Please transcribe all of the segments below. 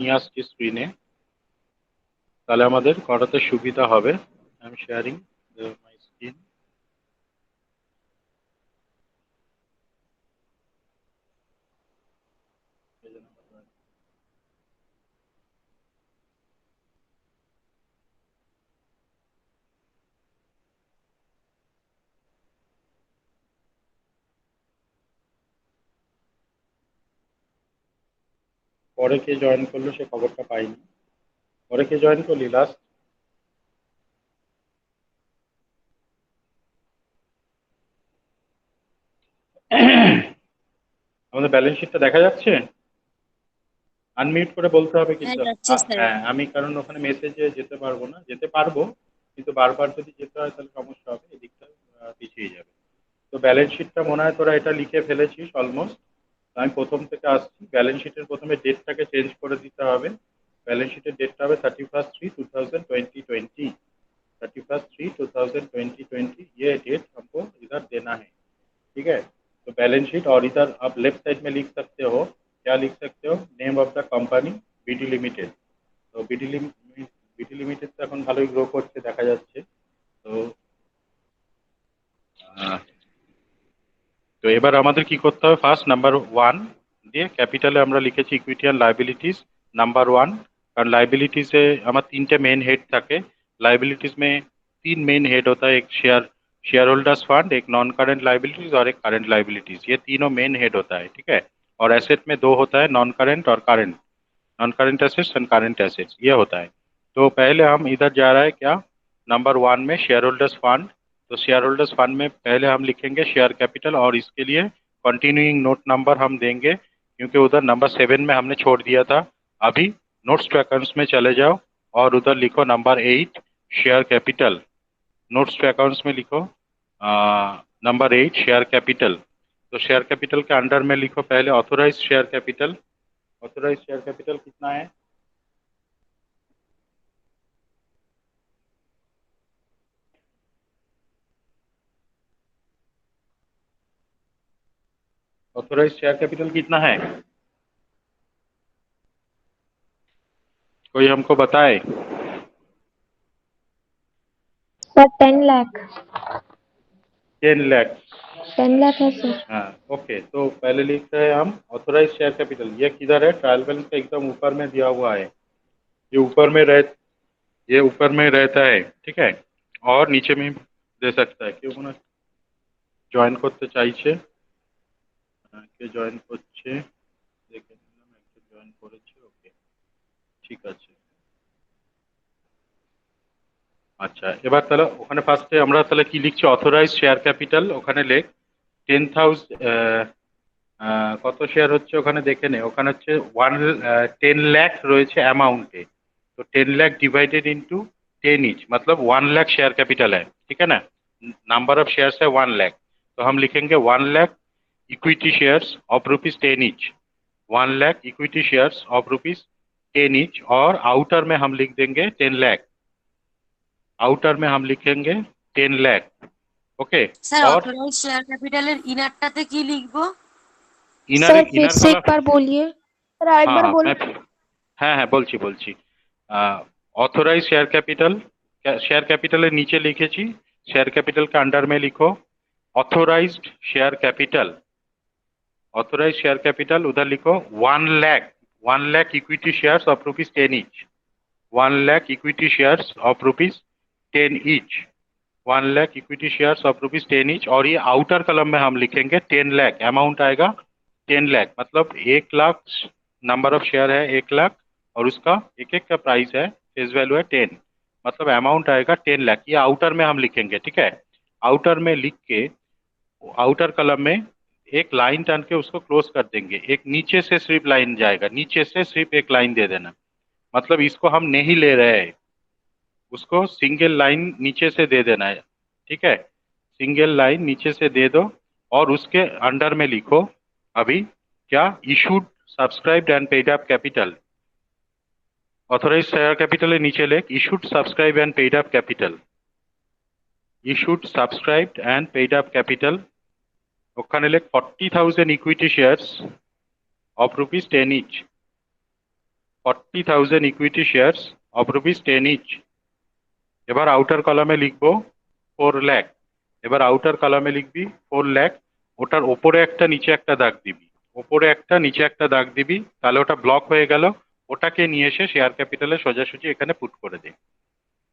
নিয়ে আসছি স্ক্রিনে, তাহলে আমাদের করাতে সুবিধা হবে। I am sharing my screen. পরে কে জয়েন করলো সে খবরটা পাইনি। পরে কে জয়েন করলি লাস্ট? আমাদের ব্যালেন্স শিটটা দেখা যাচ্ছে? আনমিউট করে বলতে হবে হ্যাঁ, কিন্তু। যাচ্ছে স্যার। হ্যাঁ, আমি কারণ ওখানে মেসেজে যেতে পারবো না, যেতে পারবো কিন্তু বারবার যদি যেতে হয় তাহলে সমস্যা হবে, এদিকটা পিছিয়ে যাবে। তো ব্যালেন্স শিটটা মনে হয় তোরা এটা লিখে ফেলেছিস অলমোস্ট। আমি প্রথম থেকে আসছি। ব্যালেন্স শিটের প্রথমে ডেটটাকে চেঞ্জ করে দিতে হবে। बैलेंस शीट डेट है 31/3/2020। 31/3/2020 ये डेट हमको इधर देना है। ठीक है। तो बैलेंस शीट और इधर आप लेफ्ट साइड में लिख सकते हो, क्या लिख सकते हो, name of the company BD limited. तो बीडी लिमिटेड तो এখন ভালোই গ্রো করছে দেখা যাচ্ছে। তো তো এবার আমাদের কি করতে হবে, ফার্স্ট নাম্বার 1 দিয়ে ক্যাপিটালে আমরা লিখেছি ইকুইটি এন্ড লায়াবিলিটিজ নাম্বার 1। और लाइबिलिटीज से हमारे तीन मेन हेड থাকে। लाइबिलिटीज में तीन मेन हेड होता है, एक शेयर होल्डर्स फंड, एक नॉन करेंट लाइबिलिटीज और एक करेंट लाइबिलिटीज। ये तीनों मेन हेड होता है, ठीक है। और एसेट में दो होता है, नॉन करेंट और current. Non current assets and current assets ये होता है। तो पहले हम इधर जा रहा है क्या, नंबर 1 में शेयर होल्डर्स फंड। तो शेयर होल्डर्स फंड में पहले हम लिखेंगे शेयर कैपिटल, और इसके लिए कंटिन्यूइंग नोट नंबर हम देंगे क्योंकि उधर नंबर 7 में हमने छोड़ दिया था। अभी नोट्स टू अकाउंट्स में चले जाओ और उधर लिखो number 8 share capital. Notes to accounts में लिखो नंबर 8 शेयर कैपिटल। तो शेयर कैपिटल के अंडर में लिखो पहले authorise share capital. Authorise share capital कितना है? ऑथोराइज शेयर कैपिटल कितना है, कोई हमको बताए? सर 10 लाख। 10 लाख। 10 लाख है सर। हाँ ओके, तो पहले लिख रहे हैं हम ऑथोराइज शेयर कैपिटल। ये किधर है, ट्रायल बैलेंस के एकदम ऊपर में दिया हुआ है। ये ऊपर में रह ये ऊपर में रहता है, ठीक है। और नीचे में दे सकता है, क्यों ना জয়েন করতে চাইছে, কে জয়েন করছে দেখে নিলাম, একটা জয়েন করেছে, ওকে ঠিক আছে। আচ্ছা, এবার তাহলে ওখানে ফার্স্টে আমরা তাহলে কি লিখছি, অথরাইজ শেয়ার ক্যাপিটাল ওখানে লেখ 10,000। কত শেয়ার হচ্ছে ওখানে দেখে নে, ওখানে হচ্ছে 10 लाख রয়েছে অ্যামাউंटे। तो 10 लाख डिवाइडेड इंटू 10 इच मतलब 1 लाख शेयर कैपिटल है, ठीक है ना। नंबर ऑफ शेयर्स है 1 लाख। तो हम लिखेंगे 1 lakh equity shares of ₹10 each. 1 lakh equity shares of ₹10 each. और आउटर में हम लिख देंगे 10 लाख। आउटर में हम लिखेंगे 10 लाख। ओके। স্যার, और অথরাইজ শেয়ার ক্যাপিটালের ইনারটাতে কি লিখবো? इनर सर फिर इनर से एक कलम। बार बोलिए। सर एक हाँ बार हाँ बोल। मैं, হ্যাঁ হ্যাঁ বলছি বলছি। Authorise share capital, share capital नीचे लिखेছি। शेयर कैपिटल के अंडर में लिखो authorised share capital. Authorise share capital उधर लिखो 1 lakh. 1 lakh equity shares of ₹10 each. 1 lakh equity shares of ₹10 each. 1 lakh equity shares of ₹10 each. और ये आउटर कलम में हम लिखेंगे 10 लाख, अमाउंट आएगा 10 लाख। मतलब 1 लाख नंबर ऑफ शेयर है 1 लाख, और उसका एक एक का प्राइस है, फेस वैल्यू है 10, मतलब अमाउंट आएगा 10 लाख। ये आउटर में हम लिखेंगे, ठीक है। आउटर में लिख के आउटर कलम में एक लाइन टान के उसको क्लोज कर देंगे। एक नीचे से सिर्फ लाइन जाएगा, नीचे से सिर्फ एक लाइन दे देना, मतलब इसको हम नहीं ले रहे हैं, उसको सिंगल लाइन नीचे से दे देना है, ठीक है। सिंगल लाइन नीचे से दे दो और उसके अंडर में लिखो अभी क्या, issued subscribed and paid up capital. Authorise share capital नीचे लेख issued subscribe and paid up capital. Issued subscribed and paid up capital ওখানে লেখ 40,000 equity shares of ₹10 each. 40,000 equity shares of ₹10 each. এবার আউটার কলামে লিখবো 4 লাখ। এবার আউটার কলামে লিখবি 4 লাখ, ওটার ওপরে একটা নিচে একটা দাগ দিবি, ওপরে একটা নিচে একটা দাগ দিবি, তাহলে ওটা ব্লক হয়ে গেল। ওটাকে নিয়ে এসে শেয়ার ক্যাপিটালে সোজাসুজি এখানে পুট করে দে।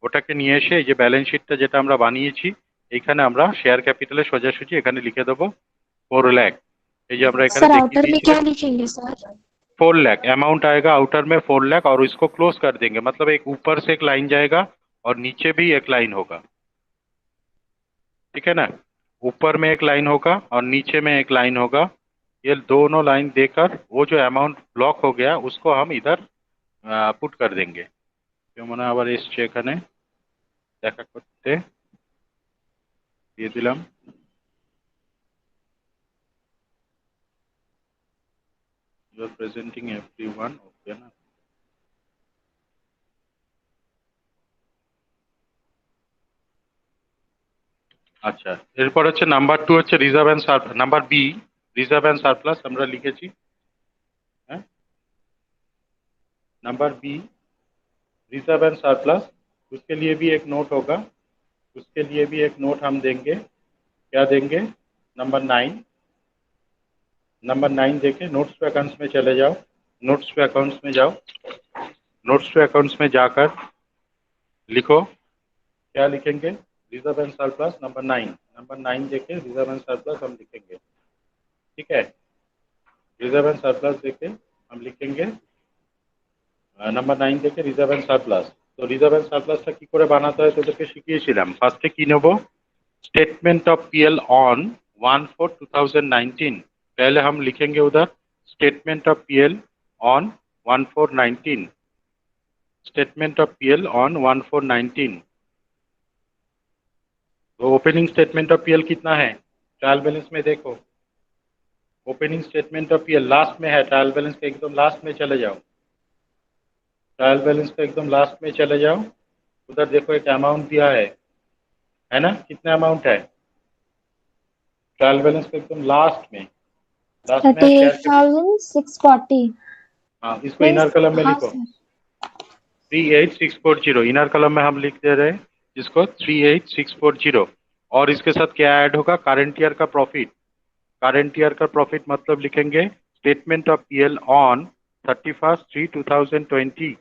ওটাকে নিয়ে এসে এই যে ব্যালেন্স শিটটা যেটা আমরা বানিয়েছি, এইখানে আমরা শেয়ার ক্যাপিটালে সোজাসুজি এখানে লিখে দেবো 4 लाख। এই যে আমরা এখানে सर দেখিয়ে आउटर में দিয়েছি क्या लिखेंगे सर? 4 लाख अमाउंट आएगा आउटर में 4 लाख, और इसको क्लोज कर देंगे, मतलब एक ऊपर से एक लाइन जाएगा और नीचे भी एक लाइन होगा, ठीक है ना। ऊपर में एक लाइन होगा और नीचे में एक लाइन होगा। ये दोनों लाइन देकर वो जो अमाउंट ब्लॉक हो गया उसको हम इधर पुट कर देंगे। तो মনে হয় আবার এসছে এখানে দেখা করতে, দিয়ে দিলাম। You are presenting everyone, okay না। আচ্ছা, এরপর হচ্ছে নাম্বার 2 হচ্ছে reserve and surplus, number B reserve and surplus আমরা লিখেছি। হ্যাঁ, number B reserve and surplus, उसके लिए भी एक नोट होगा, उसके लिए भी एक नोट हम देंगे। क्या देंगे? नंबर 9। नंबर 9 देके नोट्स टू अकाउंट्स में चले जाओ, नोट्स टू अकाउंट्स में जाओ, नोट्स टू अकाउंट्स में जाकर लिखो, क्या लिखेंगे? Reserve and surplus number 9। Number 9 देके रिजर्व एंड सरप्लस हम लिखेंगे, ठीक है। रिजर्व एंड सरप्लस देके हम लिखेंगे নাম্বার 9 থেকে রিজার্ভ এন্ড সারপ্লাস। তো রিজার্ভ এন্ড সারপ্লাসটা কি করে বানাতে হয় তোদেরকে শিখিয়েছিলাম। ফার্স্টে কি নেব? Statement of PL on 1/4/2019। पहले हम लिखेंगे उधर statement of PL on 1/4/19, statement of PL on 1/4/19। तो ओपनिंग स्टेटमेंट ऑफ पीएल कितना है? ट्रायल बैलेंस में देखो, opening statement of PL last में है, ट्रायल बैलेंस के एकदम लास्ट में चले जाओ, ट्रायल बैलेंस का एकदम लास्ट में चले जाओ। उधर देखो एक अमाउंट दिया है ना, कितना अमाउंट है? ट्रायल बैलेंस का एकदम लास्ट में है शेयर कैपिटल। 38,640 हाँ, इसको इनर कलम में हाँ लिखो, सर 38640 इनर कलम में हम लिख दे रहे हैं इसको 38640। और इसके साथ क्या ऐड होगा? करंट ईयर का प्रॉफिट। करंट ईयर का प्रॉफिट मतलब लिखेंगे statement of PL on 31/3/2020,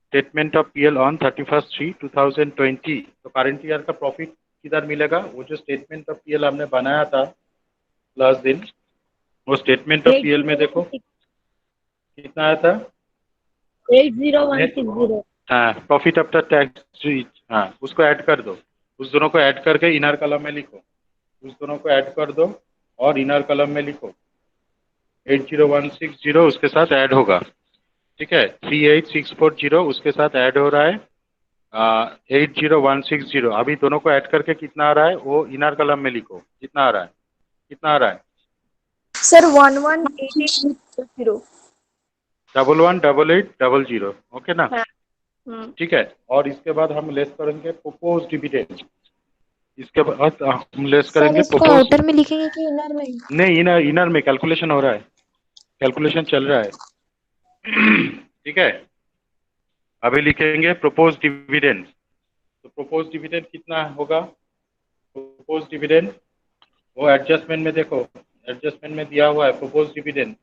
statement of PL on 31/3/2020। तो करंट ईयर का प्रॉफिट किधर मिलेगा? वो जो स्टेटमेंट ऑफ पीएल हमने बनाया था लास्ट दिन, वो स्टेटमेंट ऑफ पीएल में देखो कितना आया था? 80160। हाँ, प्रॉफिट आफ्टर टैक्स, हाँ उसको ऐड कर दो, उस दोनों को ऐड करके इनर कलम में लिखो, उस दोनों को ऐड कर दो और इनर कलम में लिखो 80160 उसके साथ ऐड होगा, ठीक है। 38640 उसके साथ ऐड हो रहा है 80160। अभी दोनों को ऐड करके कितना आ रहा है वो इनर कलम में लिखो, कितना आ रहा है? कितना आ रहा है? सर 118800। 118800, ओके ना, हाँ। ठीक है। और इसके बाद हम लेस करेंगे प्रोपोज डिविडेंड, इसके बाद हम लेस सर करेंगे इसको प्रोपोज। आउटर में लिखेंगे कि इनर में? नहीं, इनर में कैलकुलेशन हो रहा है, कैलकुलेशन चल रहा है ठीक है। अभी लिखेंगे प्रोपोज डिविडेंड। तो प्रोपोज डिविडेंड कितना होगा? प्रोपोज डिविडेंड वो एडजस्टमेंट में देखो, एडजस्टमेंट में दिया हुआ है प्रोपोज डिविडेंड।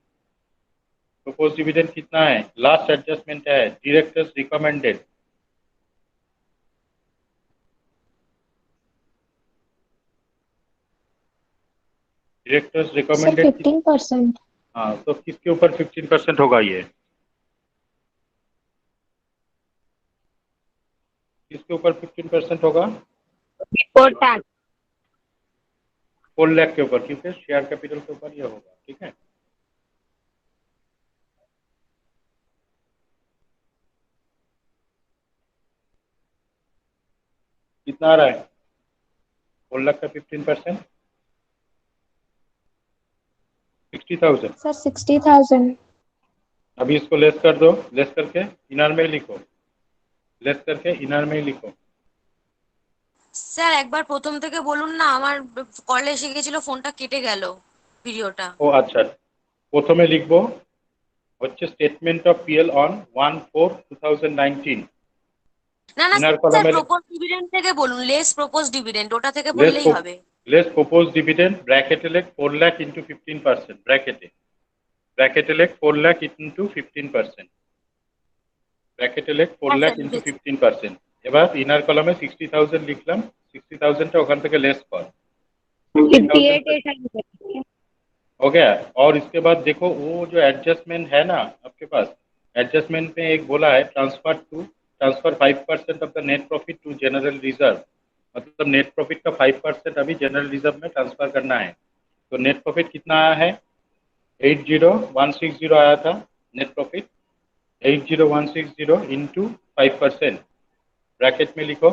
प्रोपोज डिविडेंड कितना है? लास्ट एडजस्टमेंट है directors recommended, directors sir recommended. 15%। हाँ, तो किसके ऊपर 15% होगा? ये किसके ऊपर 15% होगा? Before tax. 4 लाख के ऊपर, क्योंकि शेयर कैपिटल के ऊपर ये होगा, ठीक है। कितना आ रहा है? 4 लाख का 15% 60,000। सर 60,000। अभी इसको लेस कर दो, लेस करके इनर में लिखो, लेस करके इनर में लिखो। স্যার একবার প্রথম থেকে বলুন না, আমার কল এসে গেছিল, ফোনটা কেটে গেল ভিডিওটা। ও আচ্ছা, প্রথমে লিখবো হচ্ছে স্টেটমেন্ট অফ পিএল অন 1/4/2019 না না ইনার স্যার, কলামের প্রপোজ ডিভিডেন্ড থেকে বলুন, লেস প্রপোজ ডিভিডেন্ড ওটা থেকে লেস বললেই হবে। লেস প্রপোজ ডিভিডেন্ড ব্র্যাকেটে লেখ 4 লাখ ইন্টু 15%, ব্র্যাকেটে লেখ 4 লাখ ইন্টু 15%, ব্র্যাকেটে লেখ 4 হ্যাঁ লাখ স্যার ইন্টু লিখেছি। 15%। এবার ইনার কলামে 60,000 লিখলাম, 60,000টা ওখান থেকে लेस कर, 60,000 58,800 हो गया। और इसके बाद देखो वो जो एडजस्टमेंट है ना आपके पास, एडजस्टमेंट में एक बोला है transfer 5% of the net profit to general reserve, मतलब नेट प्रॉफिट का 5% अभी जनरल रिजर्व में ट्रांसफर करना है। तो नेट प्रॉफिट कितना आया है, 80,160 आया था नेट प्रॉफिट, 80,160 इंटू 5%, ब्रैकेट में लिखो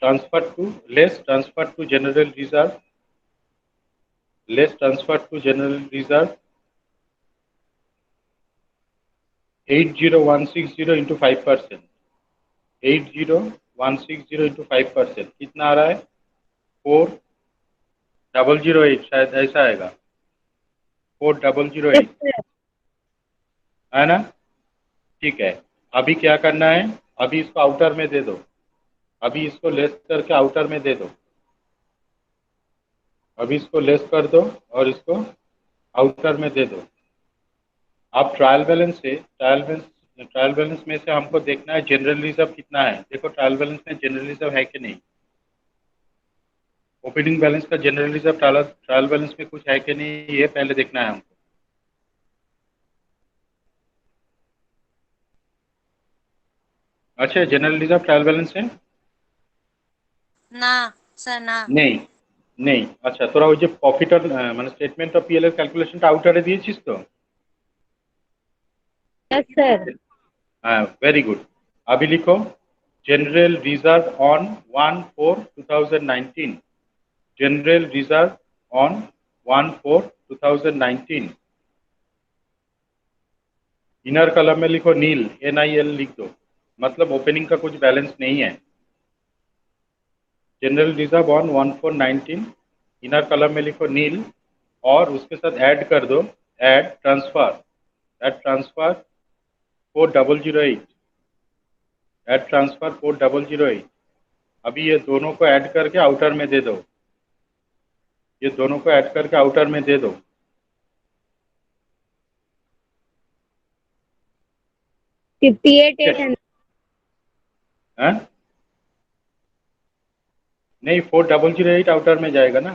transfer to general reserve, less transfer to general reserve 80,160 into 5%, 80,160 into 5% कितना आ रहा है, 4,008, शायद ऐसा आएगा, 4,008 है ना। ठीक है, अभी क्या करना है, अभी इसको आउटर में दे दो, अभी इसको लेस करके आउटर में दे दो, अभी इसको लेस कर दो और इसको आउटर में दे दो। अब ट्रायल बैलेंस में से हमको देखना है जनरल रिजर्व कितना है। देखो ट्रायल बैलेंस में जनरल रिजर्व है कि नहीं, ओपनिंग बैलेंस का जनरल रिजर्व ट्रायल बैलेंस में कुछ है कि नहीं, ये पहले देखना है हमको। अच्छा, जनरल रिजर्व ट्रायल बैलेंस है না স্যার না। नहीं, नहीं। अच्छा, তোরা ওই যে প্রফিট আর মানে স্টেটমেন্ট অফ পিএল এর ক্যালকুলেশনটা আউটারে দিয়েছিস তো? Yes, sir. हाँ, वेरी गुड। अभी लिखो general reserve on 1/4/2019, general reserve on 1/4/2019, inner column में लिखो नील, NIL लिख दो, मतलब ओपनिंग का कुछ बैलेंस नहीं है। General reserve on 1/4/19, inner column में लिखो नील और उसके साथ ऐड कर दो, ऐड ट्रांसफर 4,008, ऐड ट्रांसफर 4,008। अभी ये दोनों को ऐड करके आउटर में दे दो, ये दोनों को ऐड करके आउटर में दे दो। 58,800. हैं? नहीं, 4,008 आउटर में जाएगा ना।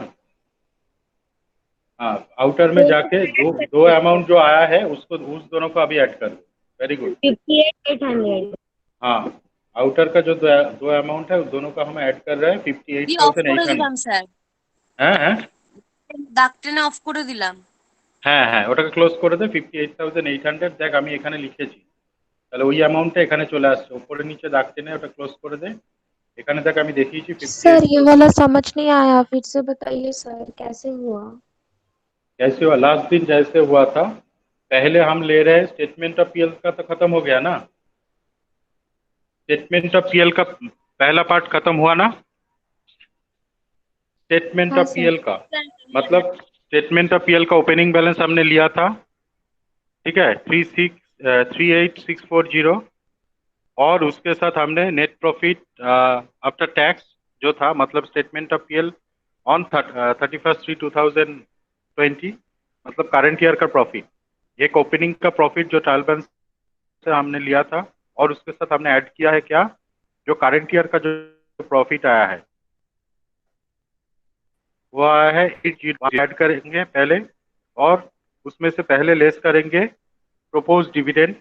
हाँ, आउटर में जाके दो अमाउंट जो आया है उसको, उस दोनों को अभी ऐड कर दो। Very good. 58,800. हाँ, आउटर का जो दो अमाउंट है उस दोनों का हम ऐड कर रहे हैं, দিয়ে অফ করে 58,800। দিলাম স্যার, হ্যাঁ হ্যাঁ দাগ টেনে অফ করে দিলাম। হ্যাঁ হ্যাঁ, ওটাকে ক্লোজ করে দে। 58,800 দেখ আমি এখানে লিখেছি, তাহলে ওই অ্যামাউন্টটা এখানে চলে আসছে, উপরে নিচে দাগ টেনে ওটা ক্লোজ করে দে। এখানে দেখ আমি দেখিয়েছি सर 58। ये वाला समझ नहीं आया, फिर से बताइए सर कैसे हुआ। कैसे हुआ, लास्ट दिन जैसे हुआ था, पहले हम ले रहे हैं स्टेटमेंट ऑफ पीएल का, तो खत्म हो गया ना, स्टेटमेंट ऑफ पीएल का पहला पार्ट खत्म हुआ ना, स्टेटमेंट हाँ ऑफ सर। पीएल का मतलब स्टेटमेंट ऑफ पीएल का ओपनिंग बैलेंस हमने लिया था, ठीक है, 38,640, और उसके साथ हमने नेट प्रॉफिट आफ्टर टैक्स जो था, मतलब स्टेटमेंट ऑफ पीएल ऑन 31/3/2020, मतलब करंट ईयर का प्रॉफिट, एक ओपनिंग का प्रॉफिट जो ट्रायल बैलेंस से हमने लिया था, और उसके साथ हमने ऐड किया है क्या, जो करंट ईयर का जो प्रॉफिट आया है वो आया है 8 ऐड करेंगे पहले, और उसमें से पहले लेस करेंगे प्रोपोज डिविडेंड।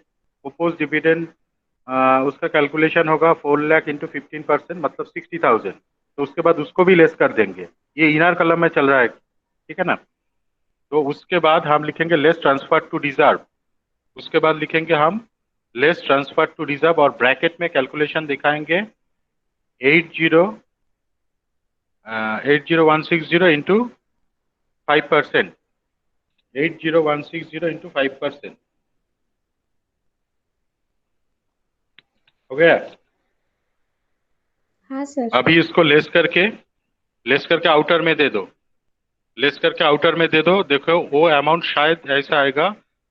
उसका कैलकुलेशन होगा 4 लाख इंटू 15%, मतलब 60,000। तो उसके बाद उसको भी लेस कर देंगे, ये इनर कलम में चल रहा है, ठीक है ना। तो उसके बाद हम लिखेंगे लेस ट्रांसफर टू रिजर्व, उसके बाद लिखेंगे हम लेस ट्रांसफर टू रिजर्व, और ब्रैकेट में कैलकुलेशन दिखाएंगे 80,160 इंटू 5%, 80,160 इंटू 5%, हो गया। हाँ सर। अभी इसको लेस करके आउटर में दे दो, लेस करके आउटर में दे दो। देखो वो अमाउंट शायद ऐसा आएगा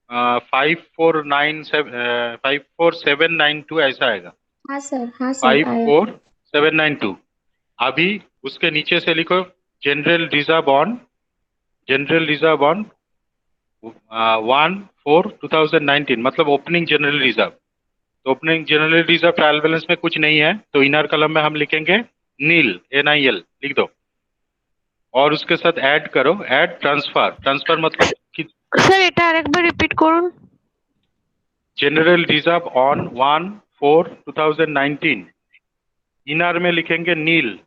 549792 ऐसा आएगा। हाँ सर, हाँ सर, फाइव आया। फोर सेवन नाइन टू अभी उसके नीचे से लिखो जनरल रिजर्व ऑन 1/4/2019, मतलब ओपनिंग जनरल रिजर्व। तो opening general reserve trial balance में कुछ नहीं है, तो इनर कॉलम में हम लिखेंगे नील, NIL लिख दो, और उसके साथ ऐड करो, ऐड ट्रांसफर मतलब कि স্যার এটা আরেকবার রিপিট করুন। जनरल रिजर्व ऑन 1/4/2019, इनर में लिखेंगे नील,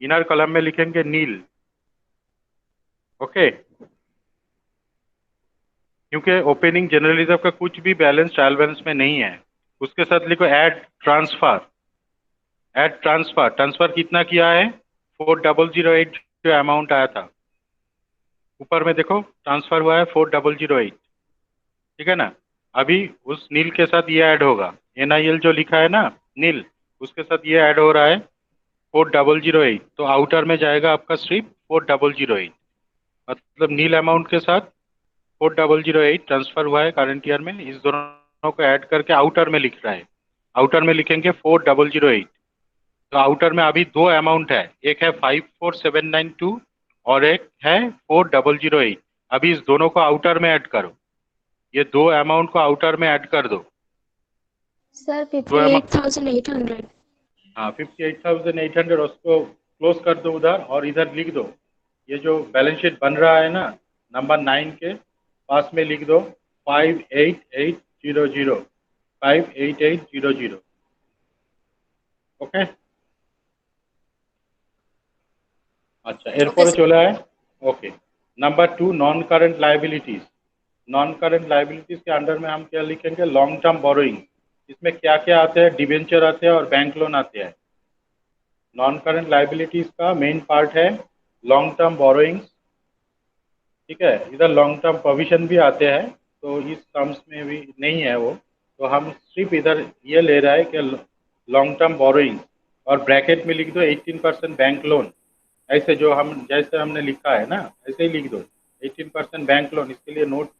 इनर कॉलम में लिखेंगे नील। ओके, क्योंकि ओपनिंग जनरल रिजर्व का कुछ भी बैलेंस ट्रायल बैलेंस में नहीं है। उसके साथ लिखो ऐड ट्रांसफर ट्रांसफर कितना किया है, 4008 जो अमाउंट आया था, ऊपर में देखो ट्रांसफर हुआ है 4008, ठीक है ना। अभी उस नील के साथ ये ऐड होगा, NIL जो लिखा है ना नील, उसके साथ ये ऐड हो रहा है 4008, तो आउटर में जाएगा आपका सिर्फ 4008, मतलब नील अमाउंट के साथ 4008 ट्रांसफर हुआ है करंट ईयर में। इस दोनों को ऐड करके आउटर में लिख रहा है, आउटर में लिखेंगे 4008। तो आउटर में अभी दो अमाउंट है, एक है 54792 और एक है 4008। अभी इस दोनों को आउटर में ऐड करो, ये दो अमाउंट को आउटर में ऐड कर दो। सर दो 58,800। हाँ 58,800, उसको क्लोज कर दो उधर, और इधर लिख दो ये जो बैलेंस शीट बन रहा है ना नंबर 9 के पास में लिख दो 58800, 58800। ओके, अच्छा এরপরে চলে आए। Okay, number 2 non current liabilities. Non current liabilities के अंडर में हम क्या लिखेंगे, लॉन्ग टर्म बोरोइंग। इसमें क्या क्या आते हैं, डिबेंचर आते हैं और बैंक लोन आते हैं। नॉन करंट लाइबिलिटीज का मेन पार्ट है लॉन्ग टर्म बोरोइंग्स, ठीक है। इधर लॉन्ग टर्म प्रोविजन भी आते हैं, तो इस टर्म्स में भी नहीं है वो, तो हम सिर्फ इधर ये ले रहा है कि लॉन्ग टर्म बोरोइंग, और ब्रैकेट में लिख दो 18% बैंक लोन। ऐसे जो हम जैसे हमने लिखा है ना ऐसे ही लिख दो 18% बैंक लोन। इसके लिए नोट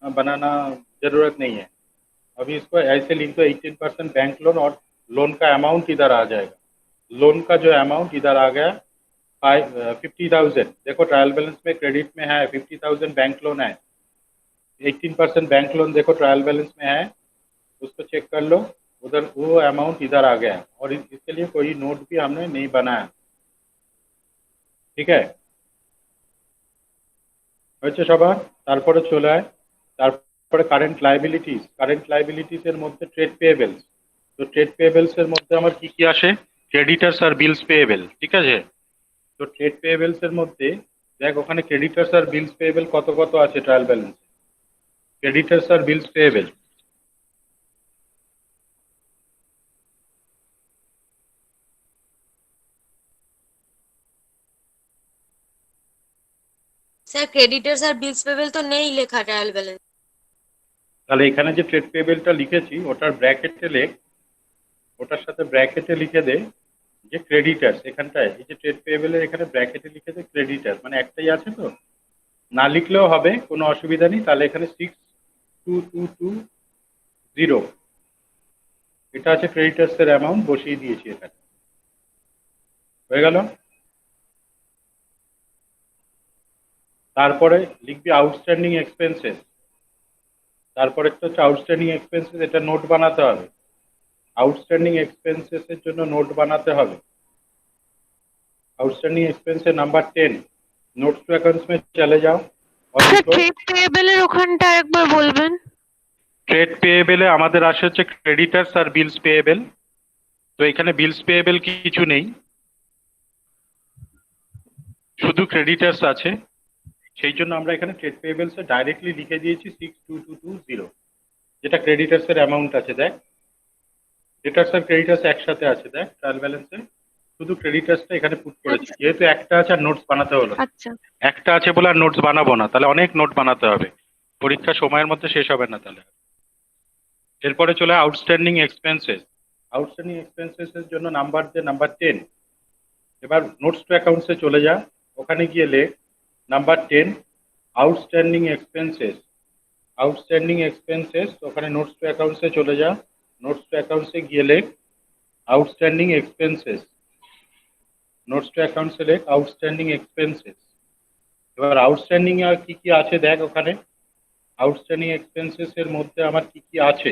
बनाना जरूरत नहीं है, अभी इसको ऐसे लिख दो 18% बैंक लोन, और लोन का अमाउंट इधर आ जाएगा। लोन का जो अमाउंट इधर आ गया 50,000, देखो ट्रायल बैलेंस में क्रेडिट में है 50,000 बैंक लोन है, 18% बैंक लोन देखो ट्रायल बैलेंस में है, उसको चेक कर लो, उधर वो अमाउंट इधर आ गया, और इसके लिए कोई नोट भी हमने नहीं बनाया, ठीक है। হয়েছে সবার, তারপরে চলে আয়, তারপরে কারেন্ট লাইবিলিটিস এর মধ্যে ট্রেড পেয়েবেলস। তো ট্রেড পেয়েবেলস এর মধ্যে আমার কি কি আসে, ক্রেডিটার্স আর বিলস পেয়েবেল, ঠিক আছে। তো ট্রেড পেয়েবেলস এর মধ্যে দেখ ওখানে ক্রেডিটার্স আর বিলস পেয়েবেল কত কত আছে ট্রায়াল ব্যালেন্স, ক্রেডিটার্স আর বিলস পেয়েবেল। স্যার ক্রেডিটার্স আর বিলস পেবেল তো নেই লেখা ট্রায়াল ব্যালেন্স। তাহলে এখানে যে ট্রেড পেয়েবেলটা লিখেছি ওটার ব্র্যাকেটে লেখ, ওটার সাথে ব্র্যাকেটে লিখে দে যে ক্রেডিটার্স, এখানটায় এই যে ট্রেড পেয়েবেলের এখানে ব্র্যাকেটে লিখে দে ক্রেডিটার, মানে একটাই আছে তো, না লিখলেও হবে কোনো অসুবিধা নেই। তাহলে এখানে 622220 এটা আছে ক্রেডিটার্স এর অ্যামাউন্ট, বসিয়ে দিয়েছি এখানে, হয়ে গেল। তারপরে লিখবি আউটস্ট্যান্ডিং এক্সপেন্সেস, তারপরে একটা হচ্ছে আউটস্ট্যান্ডিং এক্সপেন্সেস, এটা নোট বানাতে হবে। আউটস্ট্যান্ডিং এক্সপেন্সেস এর জন্য নোট বানাতে হবে। आउटस्टैंडिंग एक्सपेंस है नंबर 10, नोट्स टू अकाउंट्स में चले जाओ और স্যার लिखो ট্রেড পেয়েবলের ওখানটা একবার বলবেন। ট্রেড পেয়েবেলে আমাদের আসে হচ্ছে ক্রেডিটার্স আর বিলস পেয়েবেল, তো এখানে বিলস পেয়েবেল কিছু নেই, শুধু ক্রেডিটার্স আছে, সেই জন্য আমরা এখানে ট্রেড পেয়েবেলস এ ডাইরেক্টলি লিখে দিয়েছি 62220, যেটা ক্রেডিটার্স এর অ্যামাউন্ট আছে। দেখ ডেটার্স আর ক্রেডিটার্স একসাথে আছে, দেখ ট্রায়াল ব্যালেন্সে শুধু ক্রেডিটার্সটা এখানে পুট করেছি, যেহেতু একটা আছে আর নোটস বানাতে হলো, আচ্ছা একটা আছে বলে আর নোটস বানাবো না, তাহলে অনেক নোট বানাতে হবে, পরীক্ষা সময়ের মধ্যে শেষ হবে না তাহলে। এরপরে চলে আউটস্ট্যান্ডিং এক্সপেন্সেস। আউটস্ট্যান্ডিং এক্সপেন্সেস এর জন্য নাম্বার যে নাম্বার 10, এবার নোটস টু অ্যাকাউন্টসে চলে যা, ওখানে গিয়ে লেখ number 10 outstanding expenses, outstanding expenses, ওখানে নোটস টু অ্যাকাউন্টসে চলে যা, নোটস টু অ্যাকাউন্টসে গিয়ে লেখ আউটস্ট্যান্ডিং এক্সপেন্সেস, নোটস টু অ্যাকাউন্টসে লেখ আউটস্ট্যান্ডিং এক্সপেন্সেস। এবার আউটস্ট্যান্ডিং আর কি কি আছে দেখ ওখানে, আউটস্ট্যান্ডিং এক্সপেন্সেস এর মধ্যে আমার কি কি আছে।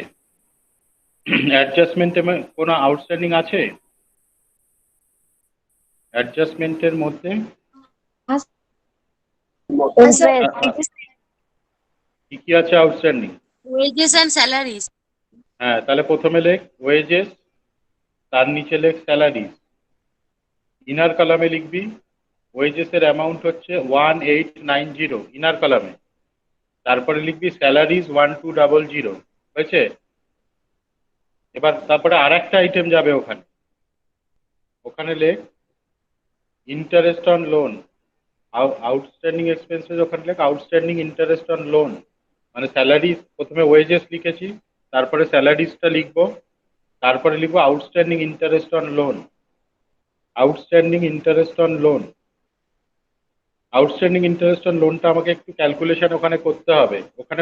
অ্যাডজাস্টমেন্টে কোনো আউটস্ট্যান্ডিং আছে? অ্যাডজাস্টমেন্টের মধ্যে sir, কি কি আছে আউটস্ট্যান্ডিং? Wages and salaries. হ্যাঁ, তাহলে প্রথমে লেখ ওয়েজেস, তার নিচে লেখ স্যালারিজ। ইনার কলামে লিখবি ওয়েজেস এর অ্যামাউন্ট হচ্ছে 1890 ইনার কলামে, তারপরে লিখবি স্যালারিজ 1200, হয়েছে? এবার তারপরে আর একটা আইটেম যাবে ওখানে, ওখানে লেখ interest on loan, outstanding expenses, ওখানে লেখ আউটস্ট্যান্ডিং ইন্টারেস্ট অন লোন। মানে স্যালারিজ, প্রথমে ওয়েজেস লিখেছি, তারপরে স্যালারিজটা লিখবো, তারপরে লিখবো outstanding interest on loan, outstanding interest on loan. Outstanding interest on লোনটা আমাকে একটু ক্যালকুলেশন ওখানে করতে হবে। ওখানে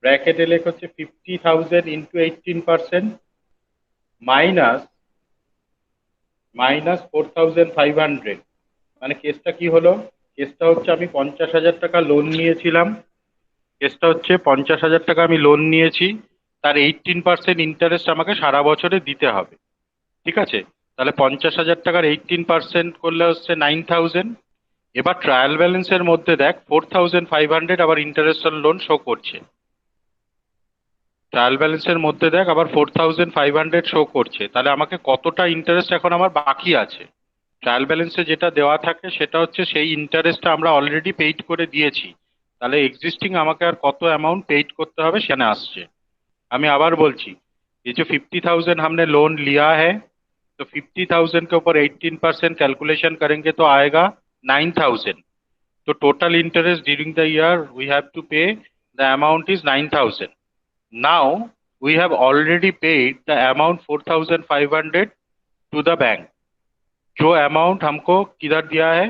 ব্র্যাকেটে লেখ হচ্ছে 50,000 ইন্টু 18% মাইনাস 4,500। মানে কেসটা কি হলো? কেসটা হচ্ছে আমি 50,000 টাকা লোন নিয়েছিলাম, কেসটা হচ্ছে 50,000 টাকা আমি লোন নিয়েছি, তার 18% ইন্টারেস্ট আমাকে সারা বছরে দিতে হবে, ঠিক আছে? তাহলে 50,000 টাকার 18% করলে হচ্ছে 9,000। এবার ট্রায়াল ব্যালেন্সের মধ্যে দেখ 4,500 আবার ইন্টারেস্ট অন লোন শো করছে, ট্রায়াল ব্যালেন্সের মধ্যে দেখ আবার 4,500 শো করছে। তাহলে আমাকে কতটা ইন্টারেস্ট এখন আমার বাকি আছে? ট্রায়াল ব্যালেন্সে যেটা দেওয়া থাকে সেটা হচ্ছে সেই ইন্টারেস্টটা আমরা অলরেডি পেইড করে দিয়েছি, তাহলে এক্সিস্টিং আমাকে আর কত অ্যামাউন্ট পেইড করতে হবে সেখানে আসছে। আমি आबार बोलची, ये जो 50,000 हमने लोन लिया है, तो 50,000 के ऊपर 18% कैलकुलेशन करेंगे तो आएगा 9,000। तो total interest during the year we have to pay the amount is 9,000। Now we have already paid the amount 4,500 to the bank. जो अमाउंट हमको किधर दिया है?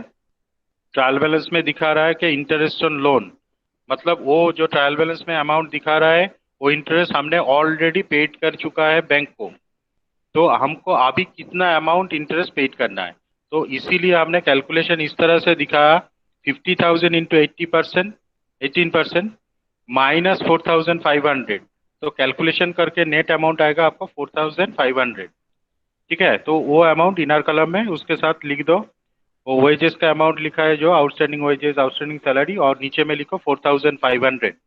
ट्रायल बैलेंस में दिखा रहा है कि इंटरेस्ट ऑन लोन, मतलब वो जो ट्रायल बैलेंस में अमाउंट दिखा रहा है वो इंटरेस्ट हमने ऑलरेडी पेड कर चुका है बैंक को। तो हमको अभी कितना अमाउंट इंटरेस्ट पेड करना है, तो इसीलिए हमने कैलकुलेशन इस तरह से दिखाया 50,000 इंटू 80%, 18% माइनस 4,500। तो कैलकुलेशन करके नेट अमाउंट आएगा आपको 4,500, ठीक है? तो वो अमाउंट इनर कलम में उसके साथ लिख दो, वो वेजेस का अमाउंट लिखा है जो आउटस्टैंडिंग वेजेस, आउटस्टैंडिंग सैलरी, और नीचे में लिखो 4,500।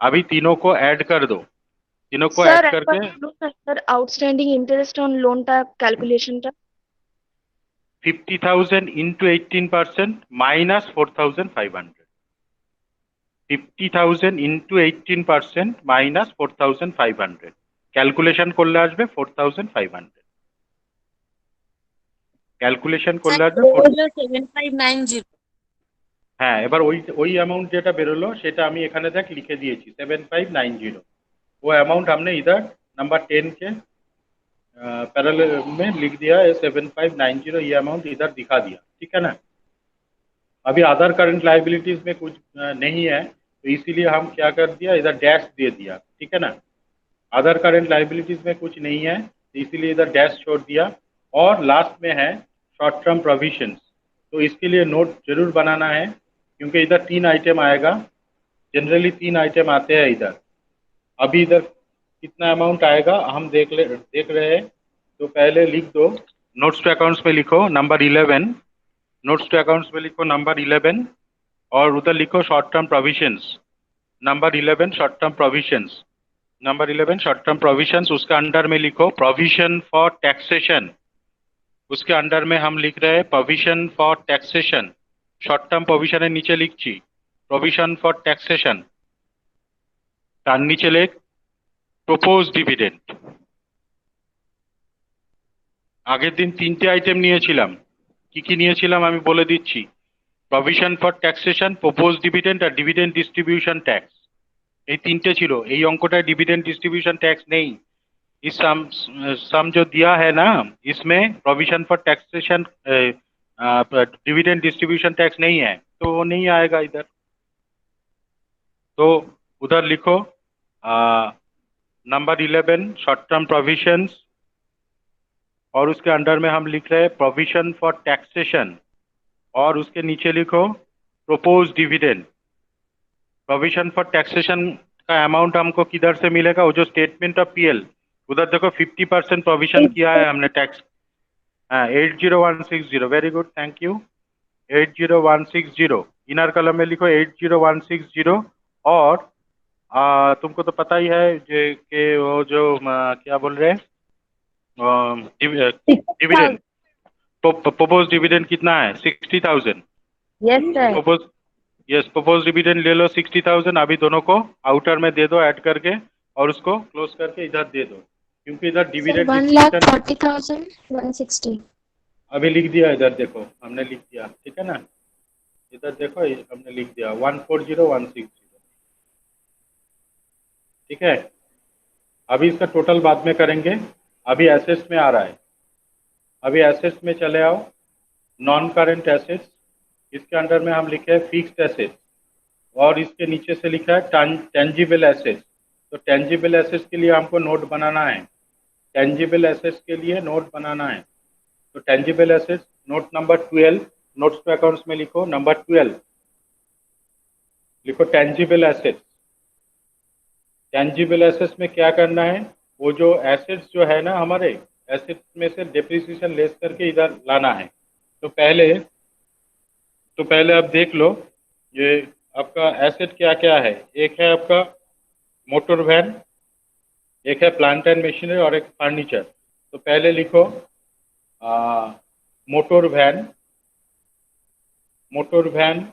अभी तीनों को ऐड कर दो, तीनों को sir, ऐड करके sir, outstanding interest on loan টা calculation টা 50,000 into 18% minus 4,500, 50,000 into 18% minus 4,500 calculation করলে আসবে 4,500, ক্যালকুলেশন করলে আসবে 7590। হ্যাঁ, এবার ওই ওই অ্যামাউন্ট যেটা বেরোলো সেটা আমি এখানে দেখ লিখে দিয়েছি 7590। वो अमाउंट हमने इधर नंबर 10 के पैरेलल में लिख दिया है 7590, ये अमाउंट इधर दिखा दिया, ठीक है ना? अभी अदर करंट लाइबिलिटीज में कुछ नहीं है, तो इसीलिए हम क्या कर दिया, इधर डैश दे दिया, ठीक है ना? अदर करंट लाइबिलिटीज में कुछ नहीं है, तो इसीलिए इधर डैश छोड़ दिया। और लास्ट में है शॉर्ट टर्म प्रोविजंस, तो इसके लिए नोट जरूर बनाना है, क्योंकि इधर 3 आइटम आएगा, जनरली 3 आइटम आते हैं इधर। अभी इधर कितना अमाउंट आएगा हम देख रहे हैं, तो पहले लिख दो, नोट्स टू अकाउंट्स में लिखो नंबर 11, नोट्स टू अकाउंट्स में लिखो नंबर 11, और उधर लिखो short term provisions, number 11 short term provisions, number 11 short term provisions. उसके अंडर में लिखो प्रोविजन फॉर टैक्सेशन, उसके अंडर में हम लिख रहे हैं provision for taxation, short term provision नीचे लिखছি प्रोविजन फॉर टैक्सेशन, তার নিচে লেখ প্রপোজ ডিভিডেন্ড। আগের দিন 3টে আইটেম নিয়েছিলাম, কি কি নিয়েছিলাম আমি বলে দিচ্ছি, provision for taxation, propose dividend আর ডিভিডেন্ড ডিস্ট্রিবিউশন ট্যাক্স, এই 3টে ছিল। এই অঙ্কটায় ডিভিডেন্ড ডিস্ট্রিবিউশন टैक्स नहीं, इस सम जो दिया है ना इसमें provision for taxation dividend distribution tax नहीं है, तो वो नहीं आएगा इधर। तो उधर लिखो नंबर 11 शॉर्ट टर्म प्रोविजंस, और उसके अंडर में हम लिख रहे हैं प्रोविजन फॉर टैक्सेशन, और उसके नीचे लिखो propose dividend. Provision for taxation का अमाउंट हमको किधर से मिलेगा, वो जो स्टेटमेंट ऑफ पीएल, उधर देखो 50% प्रोविजन किया है हमने टैक्स। हाँ 80160, very good, thank you. 80160 inner column में लिखो 80160। और तुमको तो पता ही है कि वो जो क्या बोल रहे हैं, डिविडेंड, प्रपोज डिविडेंड कितना है, 60,000। Yes sir. Propose, yes propose dividend ले लो 60,000, अभी दोनों को आउटर में दे दो ऐड करके, और उसको क्लोज करके इधर दे दो, क्योंकि इधर सर डिविडेंड 1,40,160। अभी लिख दिया, इधर देखो हमने लिख दिया, ठीक है ना, इधर देखो हमने लिख दिया 140,160, ठीक है। अभी इसका टोटल बाद में करेंगे, अभी एसेट्स में आ रहा है। अभी एसेट्स में चले आओ, नॉन करेंट एसेट्स, इसके अंडर में हम लिखे हैं फिक्स्ड एसेट्स, और इसके नीचे से लिखा है टेंजिबल एसेट्स। तो टेंजिबल एसेट्स के लिए हमको नोट बनाना है, टेंजिबल एसेट्स के लिए नोट बनाना है। तो tangible assets note number 12, notes to accounts में लिखो नंबर 12, लिखो टेंजिबल एसेट्स। टेंजिबल एसेट्स में क्या करना है, वो जो एसेट्स जो है ना हमारे, एसेट्स में से डिप्रिसिएशन लेस करके इधर लाना है। तो पहले आप देख लो, ये आपका एसेट क्या क्या है। एक है आपका मोटर वैन, एक है प्लांट एंड मशीनरी, और एक फर्नीचर। तो पहले लिखो motor van, motor van,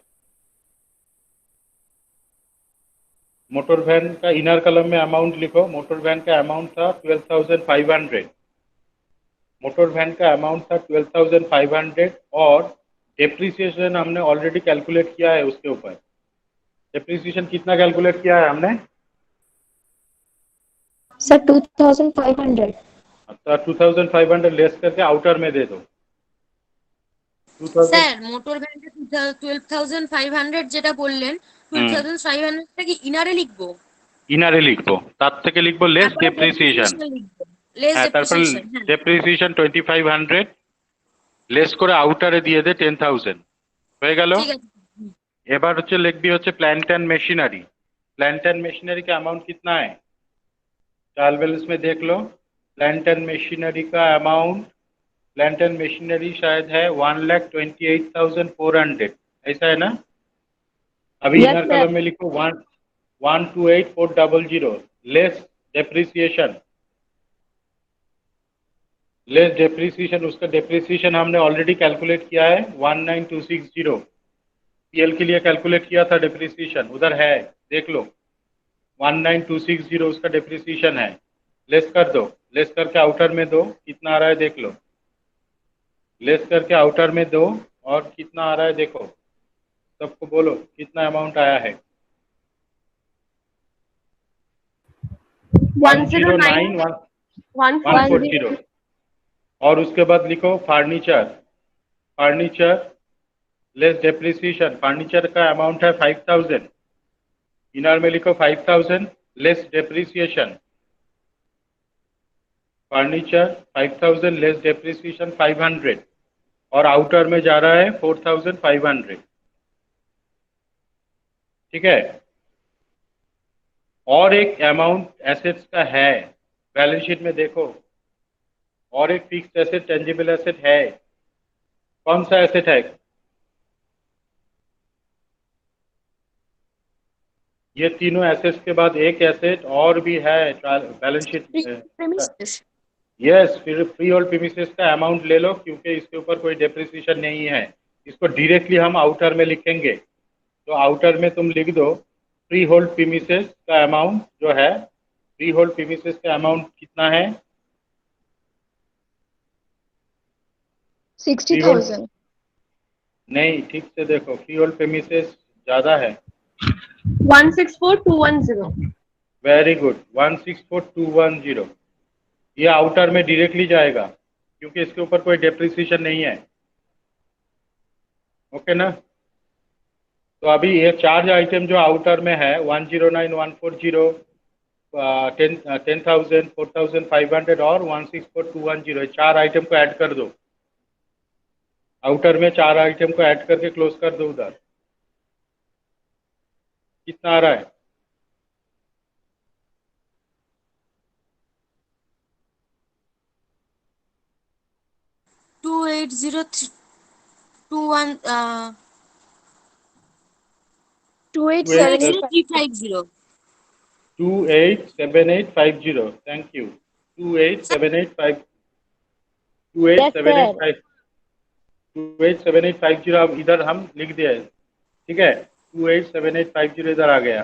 motor van का इनर कॉलम में अमाउंट लिखो। मोटर वैन का अमाउंट था 12,500, मोटर वैन का अमाउंट था 12,500, और डेप्रिसिएशन हमने ऑलरेडी कैलकुलेट किया है उसके ऊपर। डेप्रिसिएशन कितना कैलकुलेट किया है हमने, सर 2,500। अच्छा 2,500 लेस करके आउटर में दे दो 2000। স্যার মোটর ভ্যানটা 12,500 যেটা বললেন, 12,500টা কি ইনারে লিখবো? ইনারে লিখবো, তার থেকে লিখবো লেস তারপরে ডেপ্রিসিয়েশন। ডেপ্রিসিয়েশন লিখবো, লেস হ্যাঁ তারপর ডেপ্রিসিয়েশন। হ্যাঁ ডেপ্রিসিয়েশন 2,500 লেস করে আউটারে দিয়ে দে 10,000, হয়ে গেল। ঠিক আছে। এবার হচ্ছে লিখবি হচ্ছে plant and machinery. Plant and machinery का अमाउंट कितना है, ट्रायल बैलेंस में देख लो। प्लांट एंड मशीनरी का अमाउंट, प्लांट एंड मशीनरी शायद है 1,28,400, ऐसा है ना। अभी Yes, इनर sir. कॉलम में लिखो 1,28,400 लेस डेप्रिसिएशन, लेस डेप्रिसिएशन। उसका डेप्रिसिएशन हमने ऑलरेडी कैलकुलेट किया है 19,260, पीएल के लिए कैलकुलेट किया था डेप्रिसिएशन, उधर है देख लो 19,260 उसका डेप्रिसिएशन है। लेस कर दो, लेस करके आउटर में दो, कितना आ रहा है देख लो, लेस करके आउटर में दो, और कितना आ रहा है देखो, सबको बोलो कितना अमाउंट आया है। 109 140। और उसके बाद लिखो furniture, furniture less depreciation, furniture का अमाउंट है 5,000, इनर में लिखो 5,000 less depreciation, furniture 5,000 less depreciation 500, और आउटर में जा रहा है 4,500, ठीक है। और एक अमाउंट एसेट्स का है, बैलेंस शीट में देखो, और एक फिक्स्ड एसेट टेंजिबल एसेट है। कौन सा एसेट है, ये तीनों एसेट्स के बाद एक एसेट और भी है बैलेंस शीट। প্রেমিসেস। यस, फिर फ्री होल्ड प्रीमिसेस का अमाउंट ले लो, क्योंकि इसके ऊपर कोई डेप्रिसिएशन नहीं है, इसको डायरेक्टली हम आउटर में लिखेंगे। तो आउटर में तुम लिख दो फ्री होल्ड प्रीमिसेस का अमाउंट जो है, फ्री होल्ड प्रीमिसेस का अमाउंट कितना है, 60,000। नहीं ठीक से देखो, फ्री होल्ड प्रीमिसेस ज्यादा है। 164,210। वेरी गुड, 164,210, ये आउटर में डायरेक्टली जाएगा, क्योंकि इसके ऊपर कोई डेप्रिसिएशन नहीं है, ओके ना। तो अभी ये चार्ज आइटम जो आउटर में है 109, 140, 10,000, 4,500 और 164,210, ये चार आइटम को ऐड कर दो। आउटर में चार आइटम को ऐड करके क्लोज कर दो उधर। कितना आ रहा है? Two eight zero two one 2878 287,350। 287850। Thank you. 287850। Yes, sir. 287850 अब इधर हम लिख दिया है। ठीक है, 287850 इधर आ गया।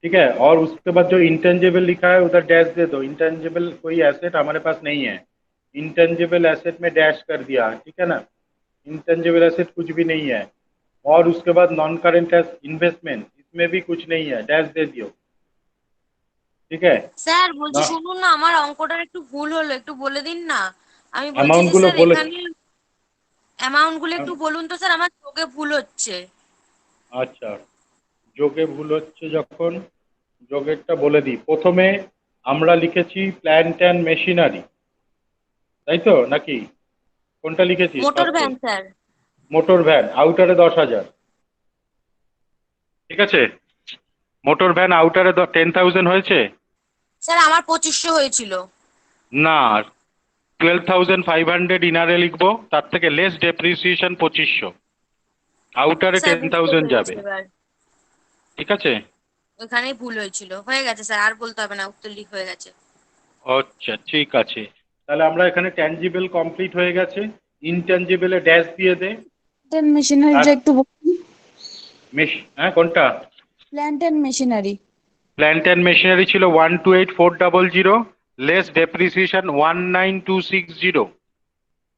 ठीक है, और उसके बाद जो इंटेंजिबल लिखा है उधर डैश दे दो। इंटेंजिबल कोई एसेट हमारे पास नहीं है, इंटेंजिबल एसेट में डैश कर दिया। ठीक है ना, इंटेंजिबल एसेट कुछ भी नहीं है। और उसके बाद नॉन करेंट इन्वेस्टमेंट, इसमें भी कुछ नहीं है, डैश दे दियो। ठीक है স্যার বলছি না, শুনুন না, আমার অঙ্কটার একটু ভুল হলো, একটু বলে দিন না। আমি বলছি অ্যামাউন্ট যে গুলো স্যার বলে। এখানে অ্যামাউন্ট গুলো একটু বলুন তো স্যার, আমার চোখে ভুল হচ্ছে। আচ্ছা, যোগে ভুল হচ্ছে যখন, যোগেরটা বলে দিই। প্রথমে আমরা লিখেছি প্ল্যান্ট অ্যান্ড মেশিনারি, তাই তো নাকি? কোনটা লিখেছি মোটর ফার্স্টে? Van sir. মোটর ভ্যান আউটারে 10,000। ঠিক আছে, মোটর ভ্যান আউটারে 10,000 হয়েছে স্যার আমার 2500 হয়েছিল। না? 12,500 ইনারে লিখবো, তার থেকে লেস ডেপ্রিসিয়েশন 2500, আউটারে স্যার বুঝতে 10,000 পেরেছি যাবে। এবার, ঠিক আছে, ওখানেই ভুল হয়েছিল। হয়ে গেছে স্যার, আর বলতে হবে না, উত্তর লিখ হয়ে গেছে। আচ্ছা ঠিক আছে। তাহলে আমরা এখানে ট্যানজিবল কমপ্লিট হয়ে গেছে, ইনট্যানজিবলে ড্যাশ দিয়ে দে। প্ল্যান্ট মেশিনারি আর একটু বলুন। হ্যাঁ কোনটা? Plant and machinery. Plant and machinery ছিল 128,400, লেস ডেপ্রিসিয়েশন 19,260,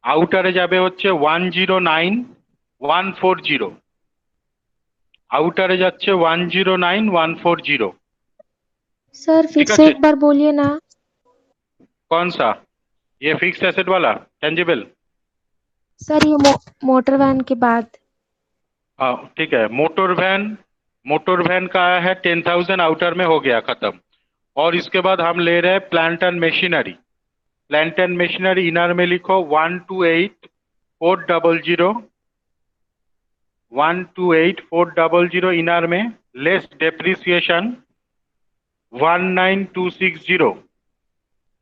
আউটারে যাবে হচ্ছে 109,140, आउटारे जाच्छे 109,140। सर फिर ठीक से है, एक बार बोलिए ना। कौन सा? ये फिक्स एसेट वाला टेंजिबल? सर ये मोटर वैन के बाद। हाँ ठीक है, मोटर वैन का आया है 10,000, आउटर में हो गया खत्म। और इसके बाद हम ले रहे हैं plant and machinery. Plant and machinery inner में लिखो 128,400, 128,400 इनर में, लेस डेप्रिसिएशन 19,260,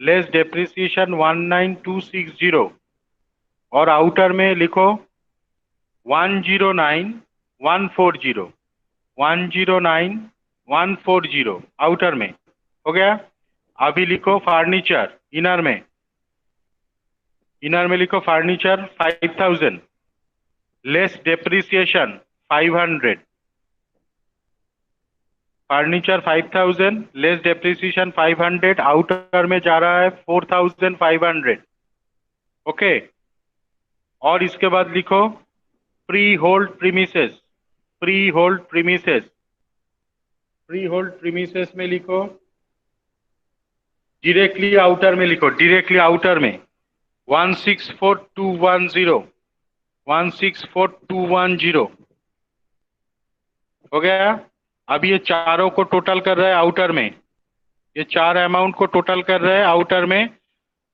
लेस डेप्रिसिएशन 19,260, और आउटर में लिखो 109,140, 109,140 आउटर में हो गया। अभी लिखो फर्नीचर इनर में, लिखो furniture 5,000, less depreciation 500, furniture 5,000, less depreciation 500, outer में जा रहा है 4,500। ओके, और इसके बाद लिखो free hold premises, free hold premises, free hold premises में लिखो डायरेक्टली आउटर में, लिखो डायरेक्टली आउटर में 164,210, 164,210 हो गया। अब ये चारों को टोटल कर रहा है आउटर में, ये चार अमाउंट को टोटल कर रहे हैं आउटर में,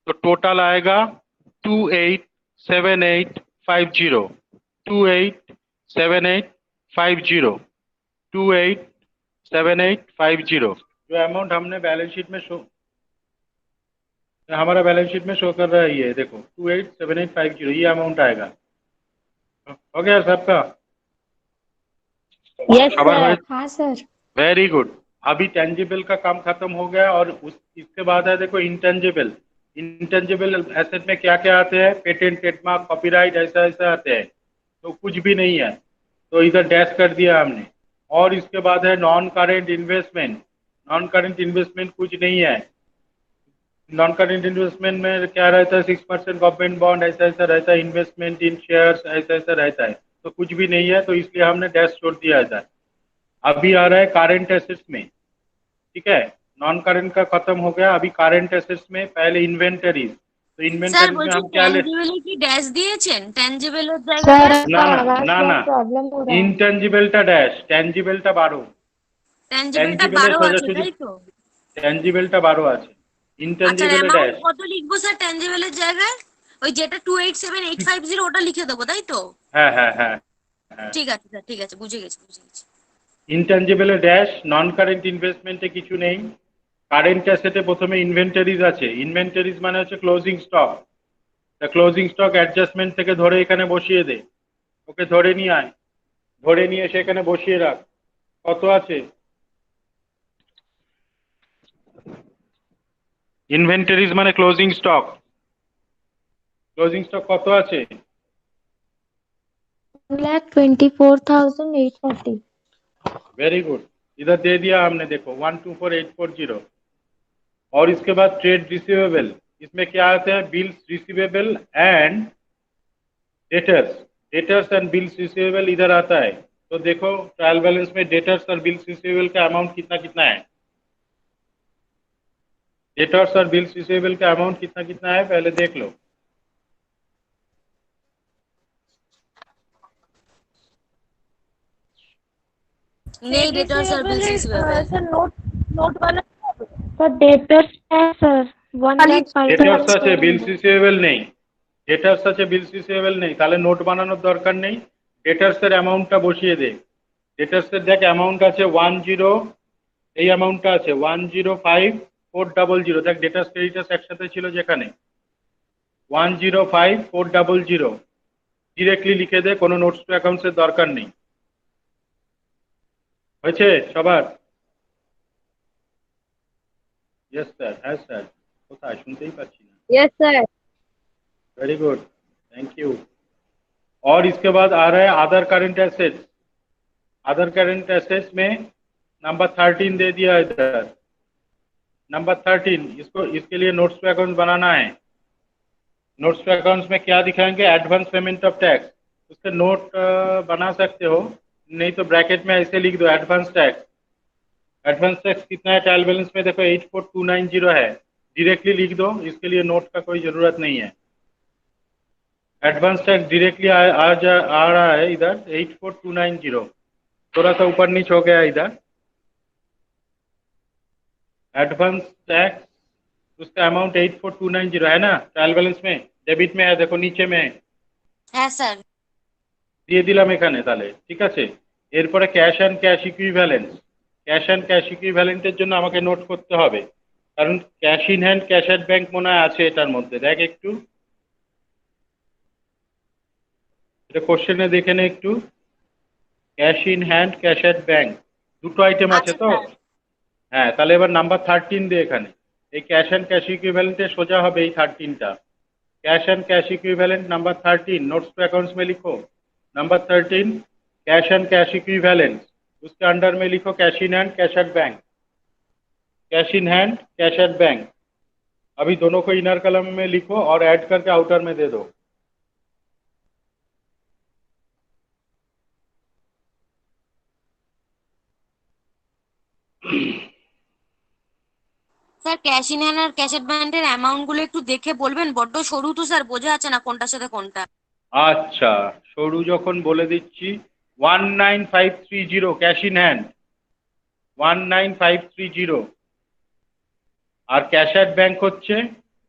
तो टोटल आएगा 287850, 287850, 287850। जो अमाउंट हमने बैलेंस शीट में शो, हमारा बैलेंस शीट में शो कर रहा है, ये देखो 287850, ये अमाउंट आएगा। हो गया सबका? Yes, खबर sir. है? हाँ सर। Very good. अभी टेंजिबल का काम खत्म हो गया, और इसके बाद है देखो इंटेंजिबल। इंटेंजिबल एसेट में क्या क्या आते हैं? पेटेंट, ट्रेडमार्क, कॉपीराइट, ऐसा ऐसा आते हैं। तो कुछ भी नहीं है, तो इधर डैश कर दिया हमने। और इसके बाद है non current investment. Non current investment कुछ नहीं है। नॉन करेंट इन्वेस्टमेंट में क्या रहता है? 6% गवर्नमेंट बॉन्ड, ऐसा ऐसा रहता है। इन्वेस्टमेंट इन शेयर्स, ऐसा ऐसा रहता है। तो कुछ भी नहीं है, तो इसलिए हमने डैश छोड़ दिया था। अभी आ रहा है करेंट एसेट्स में। ठीक है, नॉन करेंट का खत्म हो गया। अभी करेंट एसेट्स में पहले इन्वेंटरीज, तो স্যার इन्वेंटरीज में বলছি हम क्या ले ট্যাঞ্জিবলে কি ড্যাশ দিয়েছেন ট্যাঞ্জিবলের सर জায়গাটা ना आपका ना आवाज ना ना बहुत प्रॉब्लम हो रहा है। ইনট্যাঞ্জিবলটা ড্যাশ ট্যাঞ্জিবলটা 12 ট্যাঞ্জিবলটা ট্যাঞ্জিবলের 12 আছে সোজাসুজি তাই তো? ট্যাঞ্জিবলটা 12 আছে আচ্ছা ইনট্যাঞ্জিবলে অ্যামাউন্ট ড্যাশ কত লিখবো স্যার ট্যাঞ্জিবলের জায়গায়? ওই যেটা 287850 ওটা লিখে দেবো তাই তো? হ্যাঁ হ্যাঁ হ্যাঁ হ্যাঁ ঠিক আছে স্যার ঠিক আছে বুঝে গেছি বুঝে গেছি। ইনট্যাঞ্জিবলে ড্যাশ নন কারেন্ট ইনভেস্টমেন্টে কিছু নেই কারেন্ট অ্যাসেটে প্রথমে ইনভেন্টরিজ আছে ইনভেন্টরিজ মানে হচ্ছে ক্লোজিং স্টক তা ক্লোজিং স্টক অ্যাডজাস্টমেন্ট থেকে ধরে এখানে বসিয়ে দে ওকে ধরে নিয়ে আয় ধরে নিয়ে এসে এখানে বসিয়ে রাখ কত আছে ইনভেন্টরিজ মানে ক্লোজিং স্টক কত আছে 1,24,840। वेरी गुड इधर दे दिया हमने देखो 124,840 और इसके बाद ट्रेड रिसीवेबल इसमें क्या आते हैं bills receivable and debtors and bills receivable इधर आता है तो देखो ट्रायल बैलेंस में डेटर्स और बिल्स रिसीवेबल का अमाउंट कितना कितना है डेटर्स और बिल्स रिसीवेबल का अमाउंट कितना कितना है पहले देख लो নেই ডেটর্স আর বিলস রিসিভেবল। सर नोट वाला सर डेटर्स है सर ডেটার্স আছে 1,05,000। বিলস রিসিভেবল নেই ডেটার্স আছে বিলস রিসিভেবল নেই তাহলে নোট বানানোর দরকার নেই ডেটার্সের অ্যামাউন্টটা বসিয়ে দে ডেটার্সের দেখ অ্যামাউন্ট আছে 10 এই অ্যামাউন্টটা আছে 105,400 দেখ ডেটার্স ক্রেডিটার্স একসাথে ছিল যেখানে 105,400 ডিরেক্টলি লিখে দে কোনো নোটস টু অ্যাকাউন্টসের দরকার নেই হয়েছে সবার यस सर है सर কোথায় শুনতেই পাচ্ছি না yes sir. Very good thank you और इसके बाद आ रहा है other current assets other current assets में नंबर 13 दे दिया इधर नंबर 13 इसको इसके लिए नोट्स टू अकाउंट्स बनाना है नोट्स टू अकाउंट्स में क्या दिखाएंगे एडवांस पेमेंट ऑफ टैक्स उसके नोट बना सकते हो नहीं तो ब्रैकेट में ऐसे लिख दो एडवांस टैक्स कितना है ट्रायल बैलेंस में देखो 84290 है डायरेक्टली लिख दो इसके लिए नोट का कोई जरूरत नहीं है एडवांस टैक्स डायरेक्टली आ रहा है इधर 84290 थोड़ा सा ऊपर नीचे हो गया इधर एडवांस टैक्स उसका अमाउंट 84290 है ना ट्रायल बैलेंस में डेबिट में है देखो नीचे में है হ্যাঁ স্যার দিয়ে দিলাম এখানে তাহলে ঠিক আছে এরপরে ক্যাশ অ্যান্ড ক্যাশ ইকুইভ্যালেন্টের জন্য আমাকে নোট করতে হবে কারণ cash in hand cash at bank মনে হয় আছে এটার মধ্যে দেখ একটু এটা কোশ্চেনে দেখে নে একটু cash in hand cash at bank দুটো আইটেম আছে আচ্ছা তো স্যার হ্যাঁ তাহলে এবার নাম্বার 13 দে এখানে এই ক্যাশ অ্যান্ড ক্যাশ ইকুইভ্যালেন্টে সোজা হবে এই 13টা cash and cash equivalent number 13 notes to accounts में लिखो number 13 cash and cash equivalent उसके अंडर में लिखो cash in hand cash at bank cash in hand cash at bank अभी दोनों को इनर कलम में लिखो और ऐड करके आउटर में दे दो স্যার ক্যাশ ইন হ্যান্ড আর ক্যাশ অ্যাডভান্সের অ্যামাউন্ট গুলো একটু দেখে বলবেন বড্ড সরু তো স্যার বোঝা যাচ্ছে না কোনটার সাথে কোনটা। আচ্ছা সরু যখন বলে দিচ্ছি 19530 ক্যাশ ইন হ্যান্ড 19530 আর ক্যাশ অ্যাট ব্যাংক হচ্ছে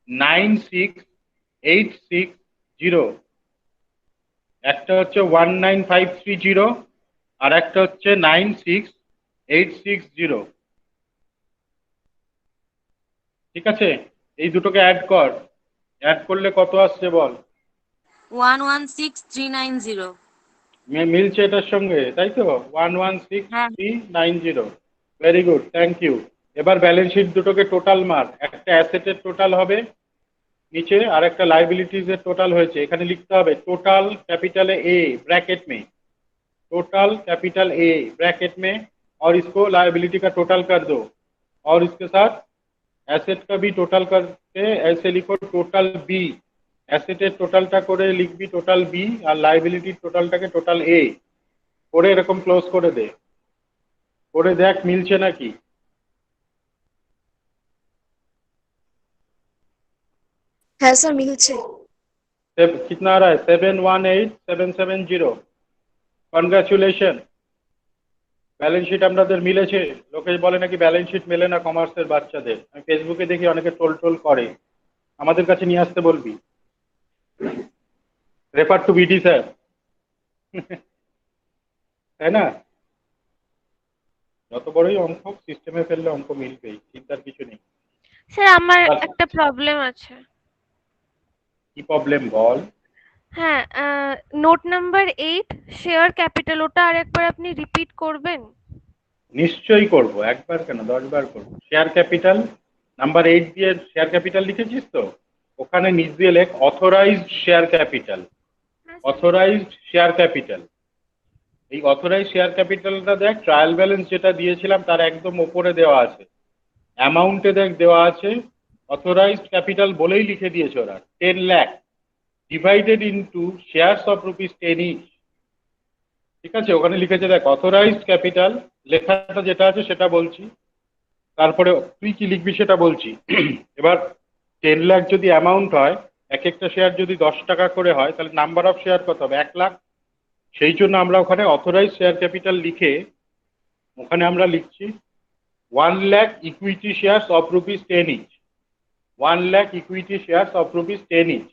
96860 একটা হচ্ছে 19530 আর একটা হচ্ছে 96860 ঠিক আছে এই দুটোকে অ্যাড কর অ্যাড করলে কত আসছে বল 116390। মিলছে এটার সঙ্গে তাই তো হ্যাঁ 116,390 ভেরি গুড থ্যাংক ইউ এবার ব্যালেন্স শিট দুটোকে টোটাল মার একটা অ্যাসেটের টোটাল হবে नीचे আর একটা লাইবিলিটিজ এর টোটাল হয়েছে এখানে লিখতে হবে টোটাल कैपिटल ए ब्रैकेट में टोटल कैपिटल ए ब्रैकेट में और इसको लायबिलिटी का टोटल कर दो और इसके साथ एसेट का भी टोटल करके ऐसे लिखो टोटल बी অ্যাসেটের টোটালটা করে লিখবি টোটাল বি আর লাইবিলিটির টোটালটাকে টোটাল এ করে এরকম ক্লোজ করে দে করে দেখ মিলছে নাকি হ্যাঁ স্যার মিলছে। कितना आ रहा है? 718770। কনগ্রাচুলেশন, ব্যালেন্স শিট আপনাদের মিলেছে। লোকে বলে নাকি ব্যালেন্স শিট মেলে না কমার্সের বাচ্চাদের, আমি ফেসবুকে দেখি অনেকে টোল টোল করে। আমাদের কাছে নিয়ে আসতে বলবি, রেফার টু বিডি স্যার। তাই না? যত বড়ই অঙ্ক সিস্টেমে ফেললে অঙ্ক মিলবেই, চিন্তার কিছু নেই। স্যার আমার আর একটা প্রবলেম আছে। কি প্রবলেম বল? হ্যাঁ, নোট নাম্বার 8 শেয়ার ক্যাপিটাল, ওটা আরেকবার আপনি রিপিট করবেন? নিশ্চয়ই করব, একবার কেন 10 বার করব। শেয়ার ক্যাপিটাল নাম্বার 8 দিয়ে শেয়ার ক্যাপিটাল লিখেছিস তো, ওখানে নিচ দিয়ে লেখ authorised share capital. Authorised share capital, এই অথরাইজড শেয়ার ক্যাপিটালটা দেখ, ট্রায়াল ব্যালেন্স যেটা দিয়েছিলাম তার একদম ওপরে দেওয়া আছে, অ্যামাউন্টে দেখ দেওয়া আছে অথরাইজড ক্যাপিটাল বলেই লিখে দিয়েছে ওরা 10 lakh divided into shares of rupees 10 each. ঠিক আছে, ওখানে লিখেছে দেখ অথরাইজড ক্যাপিটাল, লেখাটা যেটা আছে সেটা বলছি, তারপরে তুই কি লিখবি সেটা বলছি। এবার 10 লাখ যদি অ্যামাউন্ট হয়, এক একটা শেয়ার যদি 10 টাকা করে হয়, তাহলে নাম্বার অফ শেয়ার কত হবে? 1 লাখ। সেই জন্য আমরা ওখানে অথরাইজ শেয়ার ক্যাপিটাল লিখে ওখানে আমরা লিখছি 1 lakh equity shares of rupees 10 each. 1 lakh equity shares of rupees 10 each.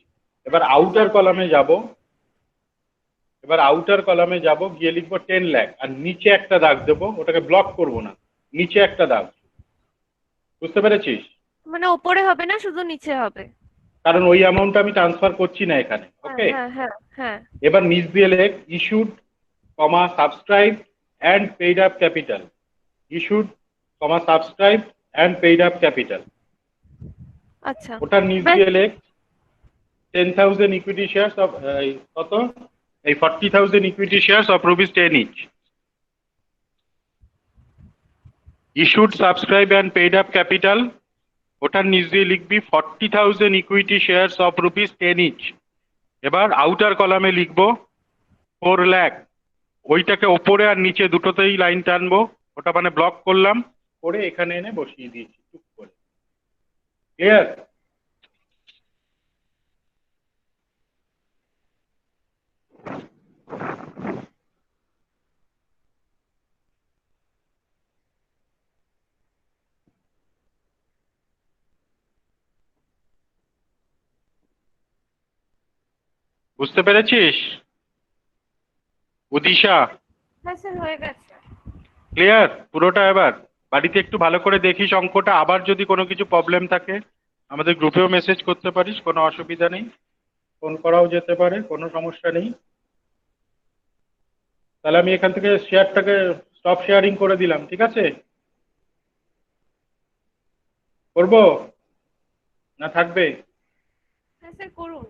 এবার আউটার কলামে যাব, গিয়ে লিখবো 10 লাখ, আর নিচে একটা দাগ দেবো, ওটাকে ব্লক করব না, নিচে একটা দাগ। বুঝতে পেরেছিস? মানে ওপরে হবে না, শুধু নিচে হবে? কারণ ওই অ্যামাউন্টটা আমি ট্রান্সফার করছি না এখানে। হ্যাঁ ওকে, হ্যাঁ হ্যাঁ হ্যাঁ। এবার নিচ দিয়ে লেখ issued comma subscribe and paid up capital. Issued comma subscribe and paid up capital, আচ্ছা, ওটার নিচ দিয়ে লেখ 10,000 ইকুইটি শেয়ারস অফ কত, এই 40,000 equity shares of rupees 10 each. Issued subscribe and paid up capital, ওটার নিচ দিয়ে লিখবি 40,000 equity shares of rupees 10 each. এবার আউটার কলামে লিখবো 4 লাখ, ওইটাকে ওপরে আর নিচে দুটোতেই লাইন টানবো, ওটা মানে ব্লক করলাম, করে এখানে এনে বসিয়ে দিয়েছি টুক করে। ক্লিয়ার? বুঝতে পেরেছিস উদিশা? হ্যাঁ স্যার হয়ে গেছে। ক্লিয়ার পুরোটা? এবার বাড়িতে একটু ভালো করে দেখিস অঙ্কটা, আবার যদি কোনো কিছু প্রবলেম থাকে আমাদের গ্রুপেও মেসেজ করতে পারিস, কোনো অসুবিধা নেই, ফোন করাও যেতে পারে, কোনো সমস্যা নেই। তাহলে আমি এখান থেকে শেয়ারটাকে স্টপ শেয়ারিং করে দিলাম, ঠিক আছে? করবো না থাকবে? হ্যাঁ স্যার করুন।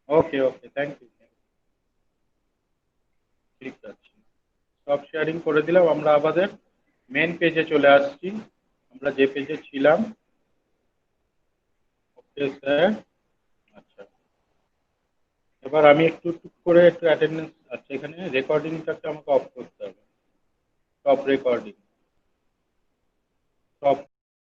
ওকে ওকে, থ্যাংক ইউ। ঠিক আছে, স্টপ শেয়ারিং করে দিলাম। আমরা আমাদের মেন পেজে চলে আসছি, আমরা যে পেজে ছিলাম। ওকে স্যার, আচ্ছা এবার আমি একটু টুক করে একটু অ্যাটেন্ডেন্স, আচ্ছা এখানে রেকর্ডিংটাকে আমাকে অফ করতে হবে, স্টপ রেকর্ডিং, স্টপ।